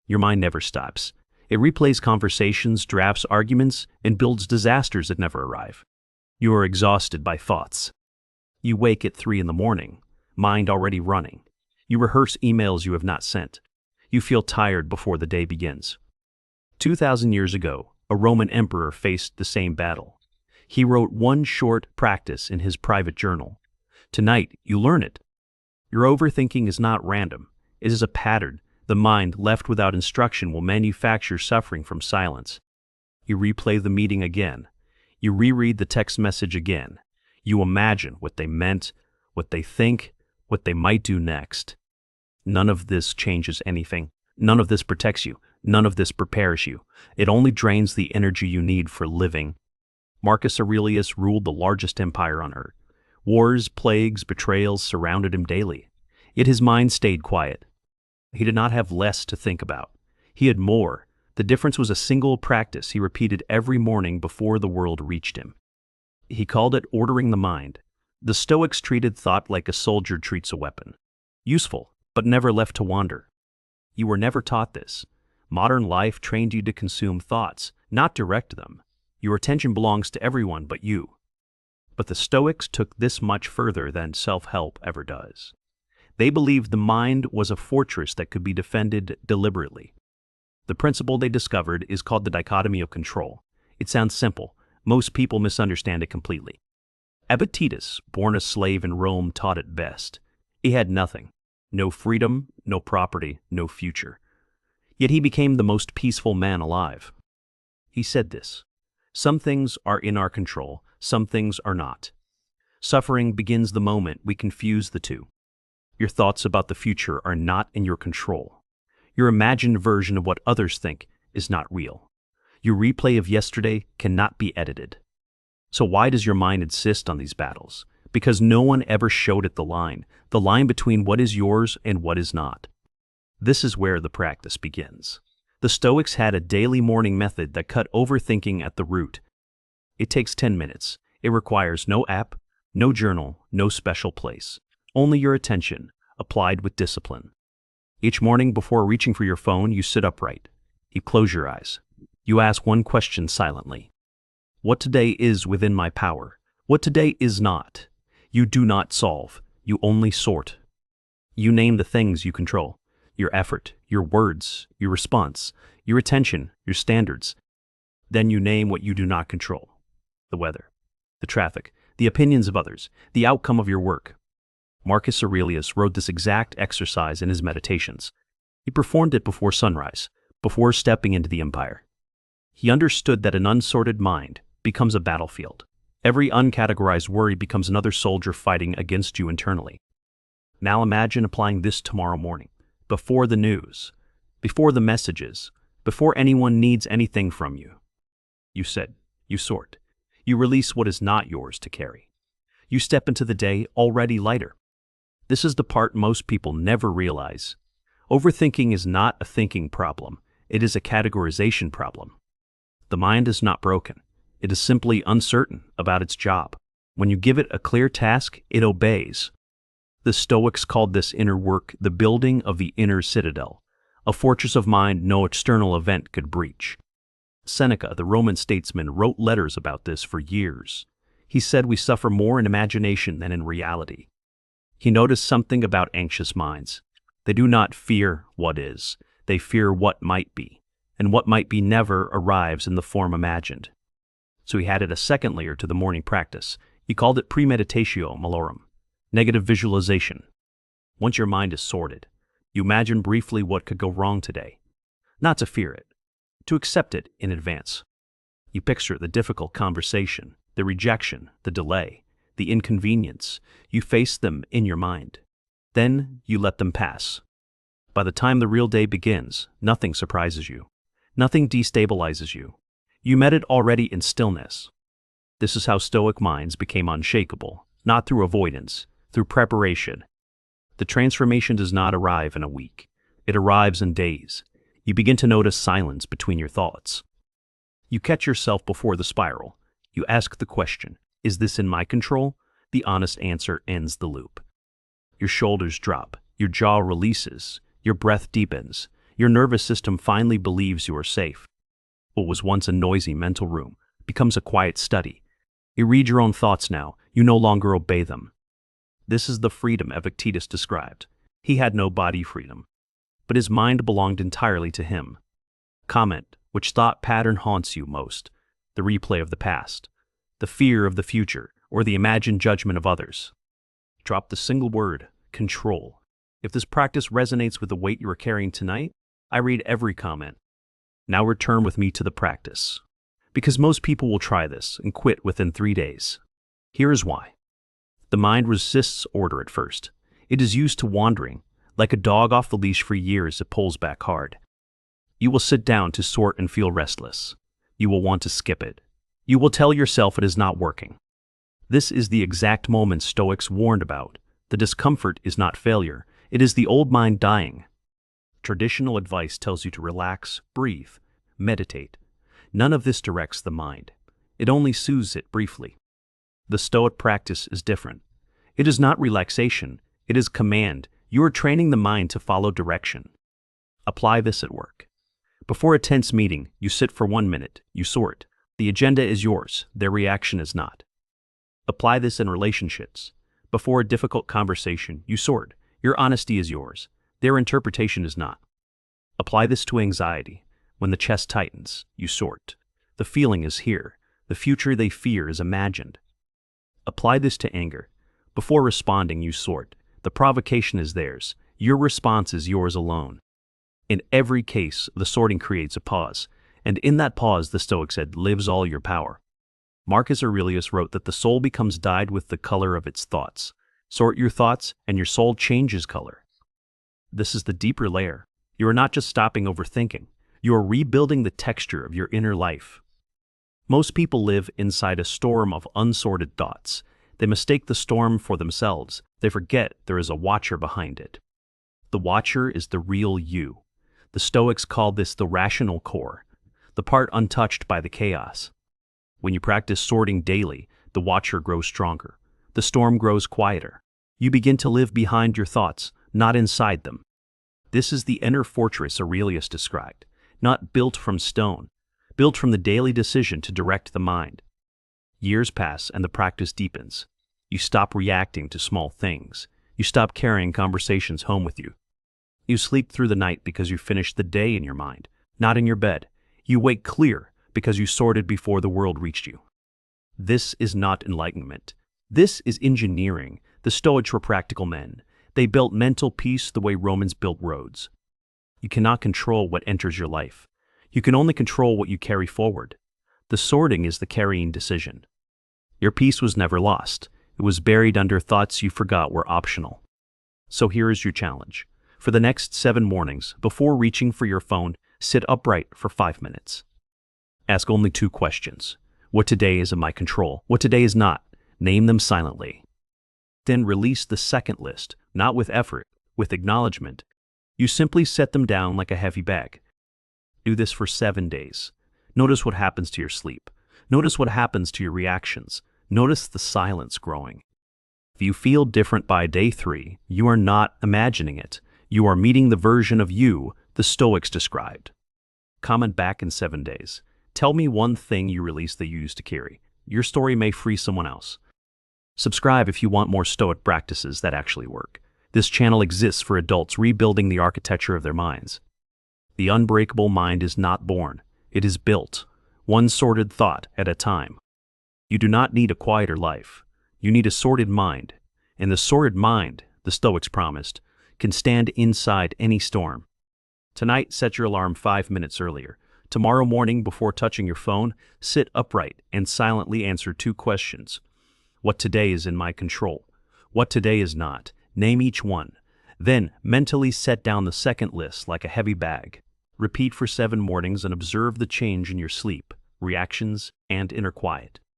Your mind never stops. It replays conversations, drafts arguments, and builds disasters that never arrive. You are exhausted by thoughts. You wake at 3 in the morning, mind already running. You rehearse emails you have not sent. You feel tired before the day begins. 2,000 years ago, a Roman emperor faced the same battle. He wrote one short practice in his private journal. Tonight, you learn it. Your overthinking is not random. It is a pattern. The mind, left without instruction, will manufacture suffering from silence. You replay the meeting again. You reread the text message again. You imagine what they meant, what they think, what they might do next. None of this changes anything. None of this protects you. None of this prepares you. It only drains the energy you need for living. Marcus Aurelius ruled the largest empire on earth. Wars, plagues, betrayals surrounded him daily. Yet his mind stayed quiet. He did not have less to think about. He had more. The difference was a single practice he repeated every morning before the world reached him. He called it ordering the mind. The Stoics treated thought like a soldier treats a weapon. Useful, but never left to wander. You were never taught this. Modern life trained you to consume thoughts, not direct them. Your attention belongs to everyone but you. But the Stoics took this much further than self-help ever does. They believed the mind was a fortress that could be defended deliberately. The principle they discovered is called the dichotomy of control. It sounds simple. Most people misunderstand it completely. Epictetus, born a slave in Rome, taught it best. He had nothing. No freedom, no property, no future. Yet he became the most peaceful man alive. He said this: "Some things are in our control, some things are not. Suffering begins the moment we confuse the two. Your thoughts about the future are not in your control. Your imagined version of what others think is not real. Your replay of yesterday cannot be edited." So why does your mind insist on these battles? Because no one ever showed it the line between what is yours and what is not. This is where the practice begins. The Stoics had a daily morning method that cut overthinking at the root. It takes 10 minutes. It requires no app, no journal, no special place. Only your attention, applied with discipline. Each morning before reaching for your phone, you sit upright. You close your eyes. You ask one question silently. What today is within my power? What today is not? You do not solve. You only sort. You name the things you control. Your effort, your words, your response, your attention, your standards. Then you name what you do not control. The weather, the traffic, the opinions of others, the outcome of your work. Marcus Aurelius wrote this exact exercise in his meditations. He performed it before sunrise, before stepping into the empire. He understood that an unsorted mind becomes a battlefield. Every uncategorized worry becomes another soldier fighting against you internally. Now imagine applying this tomorrow morning, before the news, before the messages, before anyone needs anything from you. You sit, you sort, you release what is not yours to carry. You step into the day already lighter. This is the part most people never realize. Overthinking is not a thinking problem. It is a categorization problem. The mind is not broken. It is simply uncertain about its job. When you give it a clear task, it obeys. The Stoics called this inner work the building of the inner citadel, a fortress of mind no external event could breach. Seneca, the Roman statesman, wrote letters about this for years. He said we suffer more in imagination than in reality. He noticed something about anxious minds. They do not fear what is. They fear what might be, and what might be never arrives in the form imagined. So he added a second layer to the morning practice. He called it premeditatio malorum, negative visualization. Once your mind is sorted, you imagine briefly what could go wrong today. Not to fear it, to accept it in advance. You picture the difficult conversation, the rejection, the delay, the inconvenience. You face them in your mind. Then you let them pass. By the time the real day begins, nothing surprises you. Nothing destabilizes you. You met it already in stillness. This is how Stoic minds became unshakable, not through avoidance, through preparation. The transformation does not arrive in a week. It arrives in days. You begin to notice silence between your thoughts. You catch yourself before the spiral. You ask the question, is this in my control? The honest answer ends the loop. Your shoulders drop. Your jaw releases. Your breath deepens. Your nervous system finally believes you are safe. What was once a noisy mental room becomes a quiet study. You read your own thoughts now, you no longer obey them. This is the freedom Epictetus described. He had no body freedom, but his mind belonged entirely to him. Comment: which thought pattern haunts you most? The replay of the past, the fear of the future, or the imagined judgment of others? Drop the single word: control. If this practice resonates with the weight you are carrying tonight, I read every comment. Now return with me to the practice. Because most people will try this and quit within 3 days. Here is why. The mind resists order at first. It is used to wandering. Like a dog off the leash for years, it pulls back hard. You will sit down to sort and feel restless. You will want to skip it. You will tell yourself it is not working. This is the exact moment Stoics warned about. The discomfort is not failure. It is the old mind dying. Traditional advice tells you to relax, breathe, meditate. None of this directs the mind. It only soothes it briefly. The Stoic practice is different. It is not relaxation. It is command. You are training the mind to follow direction. Apply this at work. Before a tense meeting, you sit for 1 minute. You sort. The agenda is yours. Their reaction is not. Apply this in relationships. Before a difficult conversation, you sort. Your honesty is yours. Their interpretation is not. Apply this to anxiety. When the chest tightens, you sort. The feeling is here. The future they fear is imagined. Apply this to anger. Before responding, you sort. The provocation is theirs. Your response is yours alone. In every case, the sorting creates a pause, and in that pause, the Stoic said, lives all your power. Marcus Aurelius wrote that the soul becomes dyed with the color of its thoughts. Sort your thoughts, and your soul changes color. This is the deeper layer. You are not just stopping overthinking. You are rebuilding the texture of your inner life. Most people live inside a storm of unsorted thoughts. They mistake the storm for themselves. They forget there is a watcher behind it. The watcher is the real you. The Stoics call this the rational core, the part untouched by the chaos. When you practice sorting daily, the watcher grows stronger. The storm grows quieter. You begin to live behind your thoughts, not inside them. This is the inner fortress Aurelius described, not built from stone, built from the daily decision to direct the mind. Years pass and the practice deepens. You stop reacting to small things. You stop carrying conversations home with you. You sleep through the night because you finished the day in your mind, not in your bed. You wake clear because you sorted before the world reached you. This is not enlightenment. This is engineering. The Stoics were practical men. They built mental peace the way Romans built roads. You cannot control what enters your life. You can only control what you carry forward. The sorting is the carrying decision. Your peace was never lost. It was buried under thoughts you forgot were optional. So here is your challenge. For the next 7 mornings, before reaching for your phone, sit upright for 5 minutes. Ask only 2 questions. What today is in my control? What today is not? Name them silently. Then release the second list, not with effort, with acknowledgement. You simply set them down like a heavy bag. Do this for 7 days. Notice what happens to your sleep. Notice what happens to your reactions. Notice the silence growing. If you feel different by day 3, you are not imagining it. You are meeting the version of you the Stoics described. Comment back in 7 days. Tell me one thing you released that you used to carry. Your story may free someone else. Subscribe if you want more Stoic practices that actually work. This channel exists for adults rebuilding the architecture of their minds. The unbreakable mind is not born. It is built, one sorted thought at a time. You do not need a quieter life. You need a sorted mind. And the sorted mind, the Stoics promised, can stand inside any storm. Tonight, set your alarm 5 minutes earlier. Tomorrow morning, before touching your phone, sit upright and silently answer 2 questions. What today is in my control? What today is not? Name each one. Then, mentally set down the second list like a heavy bag. Repeat for 7 mornings and observe the change in your sleep, reactions, and inner quiet.